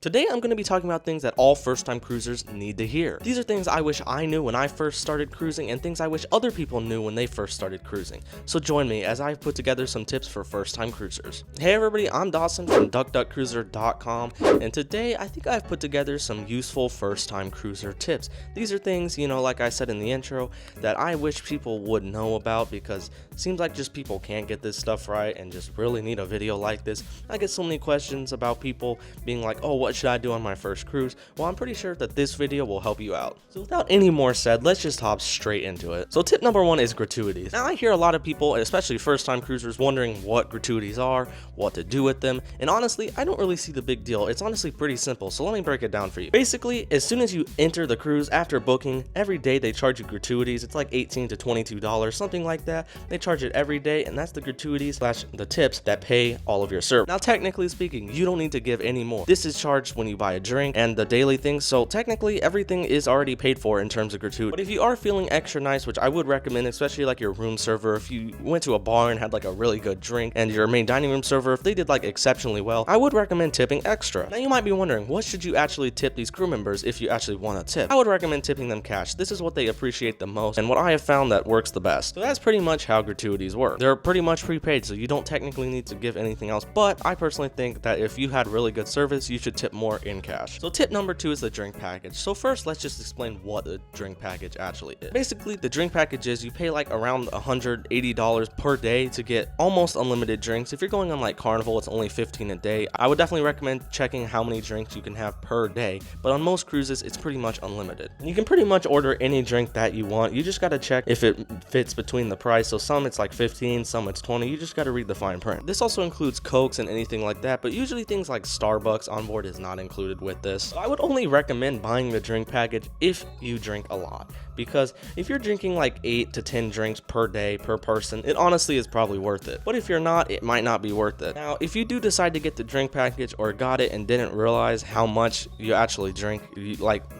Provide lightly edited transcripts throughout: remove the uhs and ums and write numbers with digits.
Today I'm going to be talking about things that all first-time cruisers need to hear. These are things I wish I knew when I first started cruising and things I wish other people knew when they first started cruising. So join me as I've put together some tips for first-time cruisers. Hey everybody, I'm Dawson from duckduckcruiser.com, and today I think I've put together some useful first-time cruiser tips. These are things, like I said in the intro, that I wish people would know about because it seems like just people can't get this stuff right and just really need a video like this. I get so many questions about people being like, oh, what should I do on my first cruise? Well, I'm pretty sure that this video will help you out. So without any more said, let's just hop straight into it. So tip number one is gratuities. Now I hear a lot of people, especially first-time cruisers, wondering what gratuities are, what to do with them, and honestly, I don't really see the big deal. It's honestly pretty simple, so let me break it down for you. Basically, as soon as you enter the cruise after booking, every day they charge you gratuities. It's like $18 to $22, something like that. They charge it every day, and that's the gratuities / the tips that pay all of your service. Now, technically speaking, you don't need to give any more. This is charged when you buy a drink and the daily things, so technically everything is already paid for in terms of gratuity. But if you are feeling extra nice, which I would recommend, especially like your room server, if you went to a bar and had like a really good drink, and your main dining room server, if they did like exceptionally well, I would recommend tipping extra. Now you might be wondering, what should you actually tip these crew members if you actually want to tip? I would recommend tipping them cash. This is what they appreciate the most and what I have found that works the best. So that's pretty much how gratuities work. They're pretty much prepaid, so you don't technically need to give anything else, but I personally think that if you had really good service, you should tip more in cash. So tip number two is the drink package. So first, let's just explain what a drink package actually is. Basically, the drink package is you pay like around $180 per day to get almost unlimited drinks. If you're going on like Carnival, it's only $15 a day. I would definitely recommend checking how many drinks you can have per day, but on most cruises, it's pretty much unlimited. You can pretty much order any drink that you want. You just got to check if it fits between the price. So some it's like 15, some it's 20. You just got to read the fine print. This also includes Cokes and anything like that, but usually things like Starbucks on board is not included with this. So I would only recommend buying the drink package if you drink a lot, because if you're drinking like 8 to 10 drinks per day per person, it honestly is probably worth it. But if you're not, it might not be worth it. Now, if you do decide to get the drink package or got it and didn't realize how much you actually drink,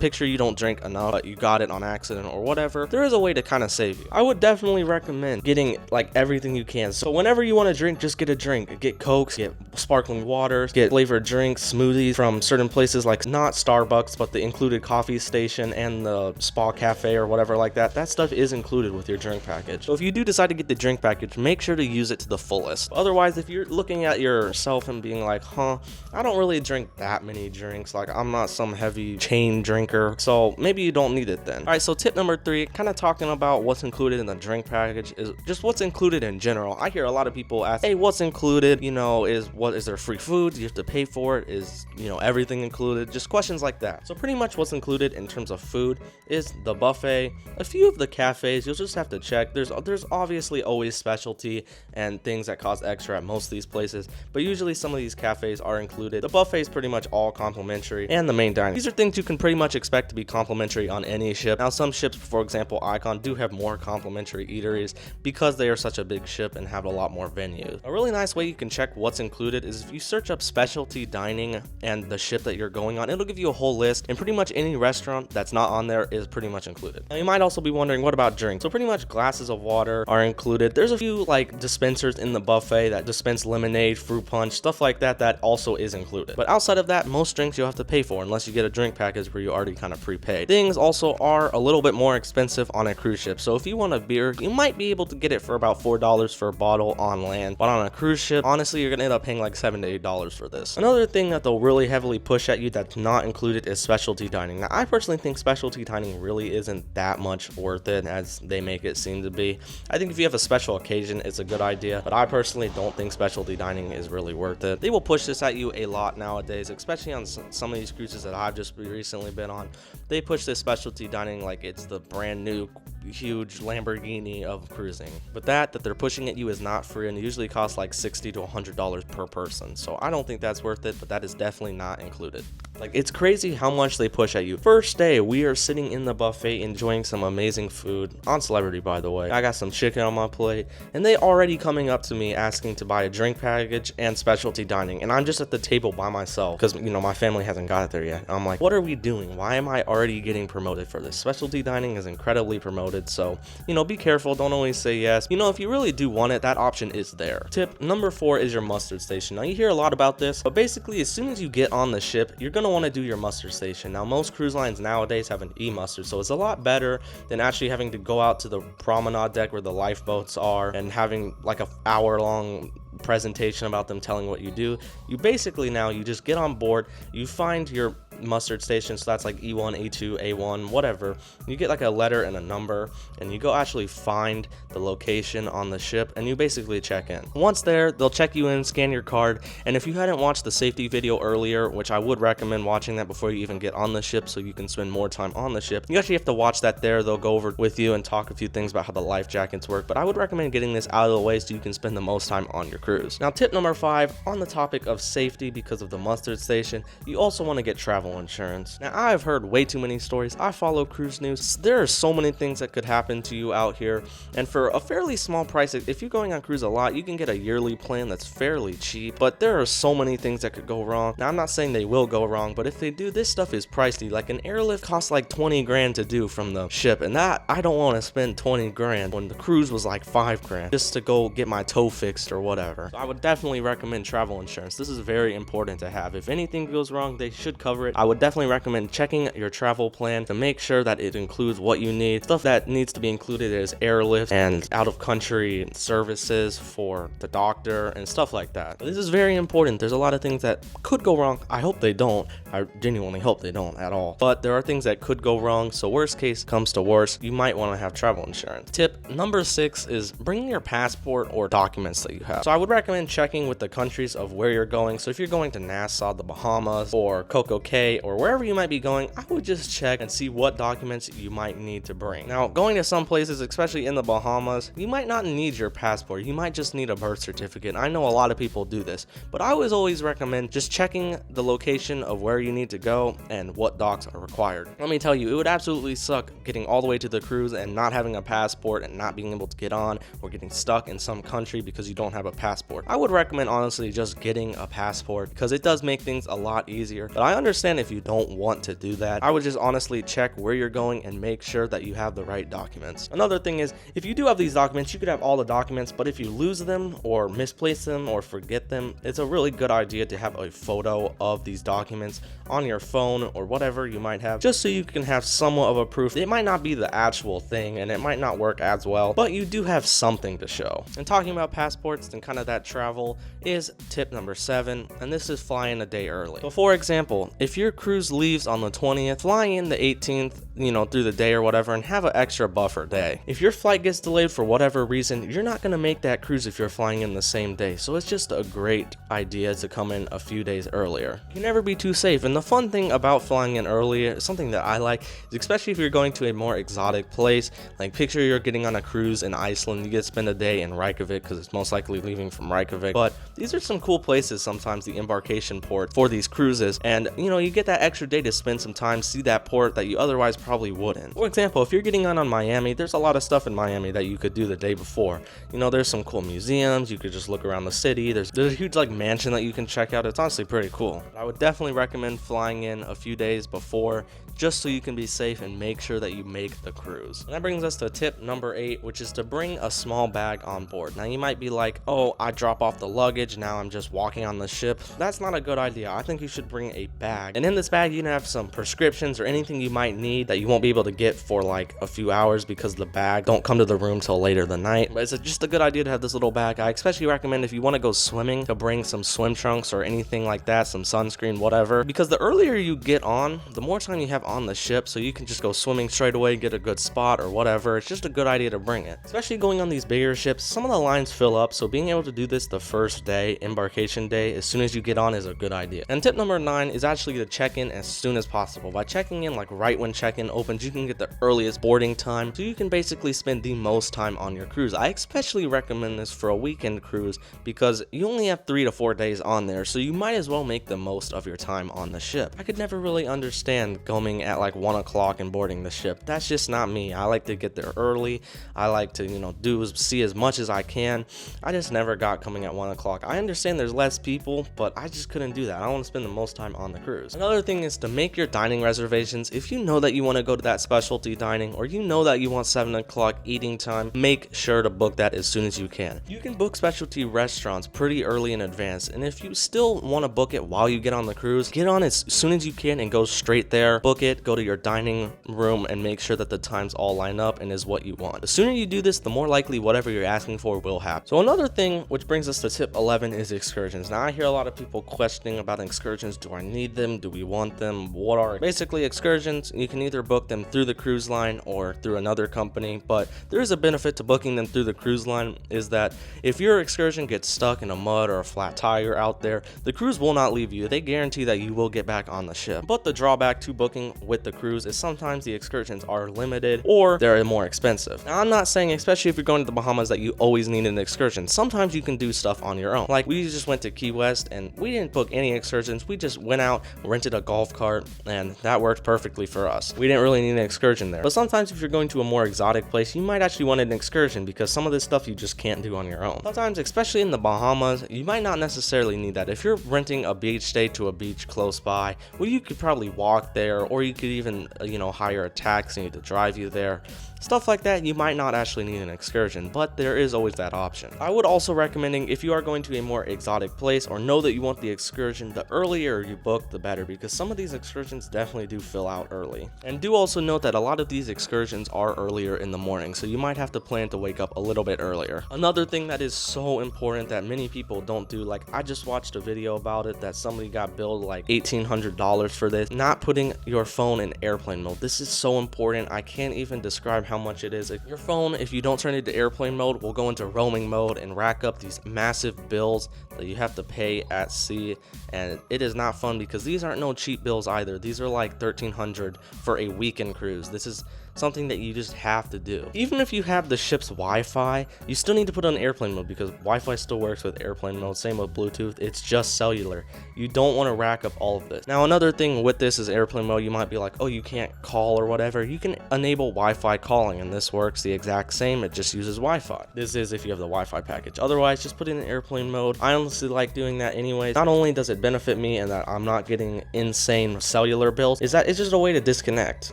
picture you don't drink enough, but you got it on accident or whatever, there is a way to kind of save you. I would definitely recommend getting like everything you can. So whenever you want to drink, just get a drink. Get Cokes, get sparkling waters, get flavored drinks, smoothies from certain places like not Starbucks, but the included coffee station and the spa cafe or whatever like that. That stuff is included with your drink package. So if you do decide to get the drink package, make sure to use it to the fullest. Otherwise, if you're looking at yourself and being like, I don't really drink that many drinks, like I'm not some heavy chain drinker, so maybe you don't need it then. Alright, so tip number three, kind of talking about what's included in the drink package, is just what's included in general. I hear a lot of people ask, hey, what's included? Is there free food? Do you have to pay for it? Is everything included? Just questions like that. So pretty much what's included in terms of food is the buffet. A few of the cafes you'll just have to check. There's obviously always specialty and things that cost extra at most of these places, but usually some of these cafes are included. The buffet is pretty much all complimentary, and the main dining. These are things you can pretty much expect to be complimentary on any ship. Now some ships, for example Icon, do have more complimentary eateries because they are such a big ship and have a lot more venues. A really nice way you can check what's included is if you search up specialty dining and the ship that you're going on, it'll give you a whole list, and pretty much any restaurant that's not on there is pretty much included. Now you might also be wondering, what about drinks? So pretty much glasses of water are included. There's a few like dispensers in the buffet that dispense lemonade, fruit punch, stuff like that also is included. But outside of that, most drinks you'll have to pay for unless you get a drink package where you already kind of prepaid. Things also are a little bit more expensive on a cruise ship. So if you want a beer, you might be able to get it for about $4 for a bottle on land, but on a cruise ship, honestly, you're gonna end up paying like $7 to $8 for this. Another thing that they'll really heavily push at you that's not included is specialty dining. Now I personally think specialty dining really isn't that much worth it as they make it seem to be. I think if you have a special occasion, it's a good idea, but I personally don't think specialty dining is really worth it. They will push this at you a lot nowadays, especially on some of these cruises that I've just recently been on. They push this specialty dining like it's the brand new huge Lamborghini of cruising. But that they're pushing at you is not free, and it usually costs like $60 to $100 per person. So I don't think that's worth it, but that is definitely not included. Like, it's crazy how much they push at you. First day, we are sitting in the buffet enjoying some amazing food. On Celebrity, by the way. I got some chicken on my plate, and they already coming up to me asking to buy a drink package and specialty dining. And I'm just at the table by myself because, my family hasn't got it there yet. I'm like, what are we doing? Why am I already getting promoted for this? Specialty dining is incredibly promoted, so, be careful. Don't always say yes. If you really do want it, that option is there. Tip number 4 is your mustard station. Now, you hear a lot about this, but basically, as soon as you get on the ship, you're going to to want to do your muster station. Now, most cruise lines nowadays have an e-muster, so it's a lot better than actually having to go out to the promenade deck where the lifeboats are and having like a hour-long presentation about them telling what you do. You basically now you just get on board, you find your mustard station, so that's like E1, A2, A1, whatever. You get like a letter and a number, and you go actually find the location on the ship, and you basically check in. Once there, they'll check you in, scan your card, and if you hadn't watched the safety video earlier, which I would recommend watching that before you even get on the ship so you can spend more time on the ship, you actually have to watch that there. They'll go over with you and talk a few things about how the life jackets work, but I would recommend getting this out of the way so you can spend the most time on your cruise. Now, tip number 5, on the topic of safety because of the mustard station, you also want to get travel insurance. Now, I've heard way too many stories. I follow cruise news. There are so many things that could happen to you out here, and for a fairly small price, if you're going on cruise a lot, you can get a yearly plan that's fairly cheap, but there are so many things that could go wrong. Now, I'm not saying they will go wrong, but if they do, this stuff is pricey. Like an airlift costs like 20 grand to do from the ship, and that I don't want to spend 20 grand when the cruise was like 5 grand just to go get my toe fixed or whatever. So I would definitely recommend travel insurance. This is very important to have. If anything goes wrong, they should cover it. I would definitely recommend checking your travel plan to make sure that it includes what you need. Stuff that needs to be included is airlift and out of country services for the doctor and stuff like that. This is very important. There's a lot of things that could go wrong. I hope they don't. I genuinely hope they don't at all. But there are things that could go wrong. So worst case comes to worst, you might want to have travel insurance. Tip number 6 is bring your passport or documents that you have. So I would recommend checking with the countries of where you're going. So if you're going to Nassau, the Bahamas, or Coco Cay, or wherever you might be going, I would just check and see what documents you might need to bring. Now, going to some places, especially in the Bahamas, you might not need your passport. You might just need a birth certificate. I know a lot of people do this, but I would always recommend just checking the location of where you need to go and what docs are required. Let me tell you, it would absolutely suck getting all the way to the cruise and not having a passport and not being able to get on, or getting stuck in some country because you don't have a passport. I would recommend honestly just getting a passport because it does make things a lot easier, but I understand if you don't want to do that. I would just honestly check where you're going and make sure that you have the right documents. Another thing is, if you do have these documents, you could have all the documents, but if you lose them or misplace them or forget them, it's a really good idea to have a photo of these documents on your phone or whatever you might have, just so you can have somewhat of a proof. It might not be the actual thing and it might not work as well, but you do have something to show. And talking about passports and kind of that travel is tip number 7, and this is flying a day early. So for example, if your cruise leaves on the 20th, fly in the 18th, through the day or whatever, and have an extra buffer day. If your flight gets delayed for whatever reason, you're not going to make that cruise if you're flying in the same day. So it's just a great idea to come in a few days earlier. You can never be too safe. And the fun thing about flying in early, something that I like, is especially if you're going to a more exotic place, like picture you're getting on a cruise in Iceland, you get to spend a day in Reykjavik because it's most likely leaving from Reykjavik. But these are some cool places, sometimes the embarkation port for these cruises. And you get that extra day to spend some time, see that port that you otherwise probably wouldn't. For example, if you're getting on Miami, there's a lot of stuff in Miami that you could do the day before. There's some cool museums, you could just look around the city. There's a huge mansion that you can check out. It's honestly pretty cool. I would definitely recommend flying in a few days before, just so you can be safe and make sure that you make the cruise. And that brings us to tip number 8, which is to bring a small bag on board. Now you might be like, oh, I drop off the luggage, now I'm just walking on the ship. That's not a good idea. I think you should bring a bag, and in this bag you can have some prescriptions or anything you might need that you won't be able to get for like a few hours because the bag don't come to the room till later the night. But it's just a good idea to have this little bag. I especially recommend if you want to go swimming to bring some swim trunks or anything like that, some sunscreen, whatever, because the earlier you get on, the more time you have on the ship, so you can just go swimming straight away, get a good spot or whatever. It's just a good idea to bring it, especially going on these bigger ships. Some of the lines fill up, so being able to do this the first day, embarkation day, as soon as you get on is a good idea. And tip number 9 is actually to check in as soon as possible. By checking in like right when check-in opens, you can get the earliest boarding time, so you can basically spend the most time on your cruise. I especially recommend this for a weekend cruise because you only have 3 to 4 days on there, so you might as well make the most of your time on the ship. I could never really understand going at like 1 o'clock and boarding the ship. That's just not me. I like to get there early. I like to see as much as I can. I just never got coming at 1 o'clock. I understand there's less people, but I just couldn't do that. I want to spend the most time on the cruise. Another thing is to make your dining reservations. If you know that you want to go to that specialty dining, or you know that you want 7 o'clock eating time, make sure to book that as soon as you can. You can book specialty restaurants pretty early in advance, and if you still want to book it while you get on the cruise, get on as soon as you can and go straight there, book it, go to your dining room, and make sure that the times all line up and is what you want. The sooner you do this, the more likely whatever you're asking for will happen. So another thing, which brings us to tip 11, is excursions. Now I hear a lot of people questioning about excursions. Do I need them? Do we want them? What are basically excursions? You can either book them through the cruise line or through another company, but there is a benefit to booking them through the cruise line, is that if your excursion gets stuck in a mud or a flat tire out there, the cruise will not leave you. They guarantee that you will get back on the ship. But the drawback to booking with the cruise is sometimes the excursions are limited or they're more expensive. Now I'm not saying, especially if you're going to the Bahamas, that you always need an excursion. Sometimes you can do stuff on your own. Like we just went to Key West and we didn't book any excursions. We just went out, rented a golf cart, and that worked perfectly for us. We didn't really need an excursion there. But sometimes if you're going to a more exotic place, you might actually want an excursion because some of this stuff you just can't do on your own. Sometimes, especially in the Bahamas, you might not necessarily need that. If you're renting a beach stay to a beach close by, well, you could probably walk there, or you could even, hire a taxi to drive you there. Stuff like that, you might not actually need an excursion, but there is always that option. I would also recommend, if you are going to a more exotic place or know that you want the excursion, the earlier you book, the better, because some of these excursions definitely do fill out early. And do also note that a lot of these excursions are earlier in the morning, so you might have to plan to wake up a little bit earlier. Another thing that is so important that many people don't do, like I just watched a video about it that somebody got billed like $1,800 for this, not putting your phone in airplane mode. This is so important. I can't even describe how much it is. Your phone, if you don't turn it to airplane mode, will go into roaming mode and rack up these massive bills that you have to pay at sea, and it is not fun because these aren't no cheap bills either. These are like $1,300 for a weekend cruise. This is something that you just have to do. Even if you have the ship's Wi-Fi, you still need to put on airplane mode because Wi-Fi still works with airplane mode. Same with Bluetooth. It's just cellular. You don't want to rack up all of this. Now, another thing with this is airplane mode. You might be like, oh, you can't call or whatever. You can enable Wi-Fi calling, and this works the exact same. It just uses Wi-Fi. This is if you have the Wi-Fi package. Otherwise, just put it in airplane mode. I honestly like doing that anyways. Not only does it benefit me and that I'm not getting insane cellular bills, is that it's just a way to disconnect.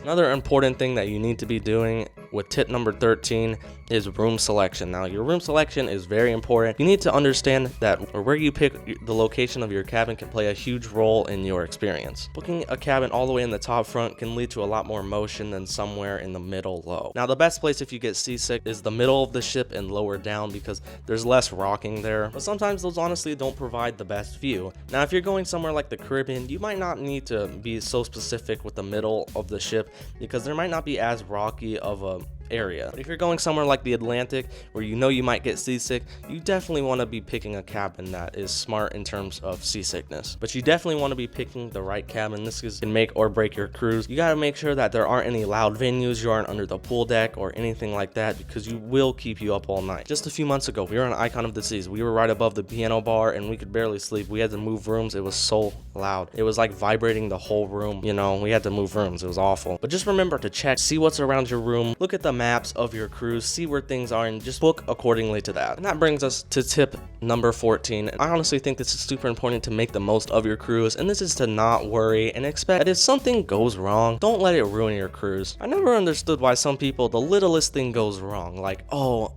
Another important thing that you need to be doing with tip number 13 is room selection. Now, your room selection is very important. You need to understand that where you pick the location of your cabin can play a huge role in your experience. Booking a cabin all the way in the top front can lead to a lot more motion than somewhere in the middle low. Now, the best place if you get seasick is the middle of the ship and lower down because there's less rocking there, but sometimes those honestly don't provide the best view. Now, if you're going somewhere like the Caribbean, you might not need to be so specific with the middle of the ship because there might not be as rocky of a area. But if you're going somewhere like the Atlantic where you know you might get seasick, you definitely want to be picking a cabin that is smart in terms of seasickness. But you definitely want to be picking the right cabin. This can make or break your cruise. You got to make sure that there aren't any loud venues, you aren't under the pool deck or anything like that, because you will keep you up all night. Just a few months ago, we were on Icon of the Seas. We were right above the piano bar and we could barely sleep. We had to move rooms. It was so loud. It was like vibrating the whole room. We had to move rooms. It was awful. But just remember to check, see what's around your room, look at the maps of your cruise, see where things are, and just book accordingly to that. And that brings us to tip number 14. I honestly think this is super important to make the most of your cruise, and this is to not worry and expect that if something goes wrong, don't let it ruin your cruise. I never understood why some people, the littlest thing goes wrong, like, oh,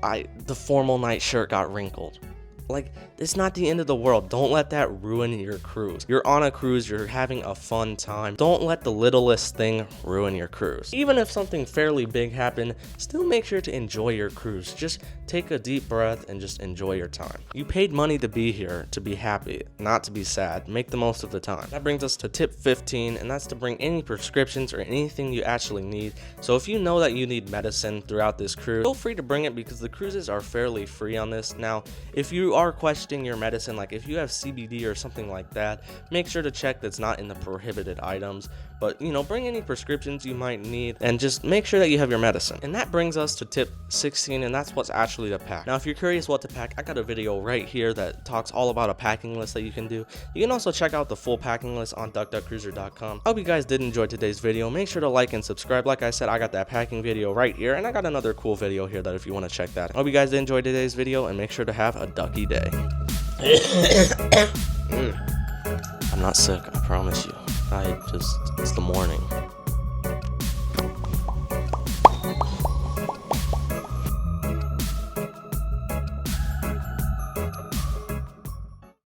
the formal night shirt got wrinkled. Like, it's not the end of the world. Don't let that ruin your cruise. You're on a cruise, you're having a fun time. Don't let the littlest thing ruin your cruise. Even if something fairly big happened, still make sure to enjoy your cruise. Just take a deep breath and just enjoy your time. You paid money to be here, to be happy, not to be sad. Make the most of the time. That brings us to tip 15, and that's to bring any prescriptions or anything you actually need. So if you know that you need medicine throughout this cruise, feel free to bring it because the cruises are fairly free on this. Now, if you are questioning your medicine, like if you have CBD or something like that, make sure to check that's not in the prohibited items. But bring any prescriptions you might need and just make sure that you have your medicine. And that brings us to tip 16, and that's what's actually to pack. Now, if you're curious what to pack, I got a video right here that talks all about a packing list that you can do. You can also check out the full packing list on duckduckcruiser.com. I hope you guys did enjoy today's video. Make sure to like and subscribe. Like I said, I got that packing video right here, and I got another cool video here that if you want to check that. I hope you guys did enjoy today's video, and make sure to have a ducky day. I'm not sick, I promise you. It's the morning.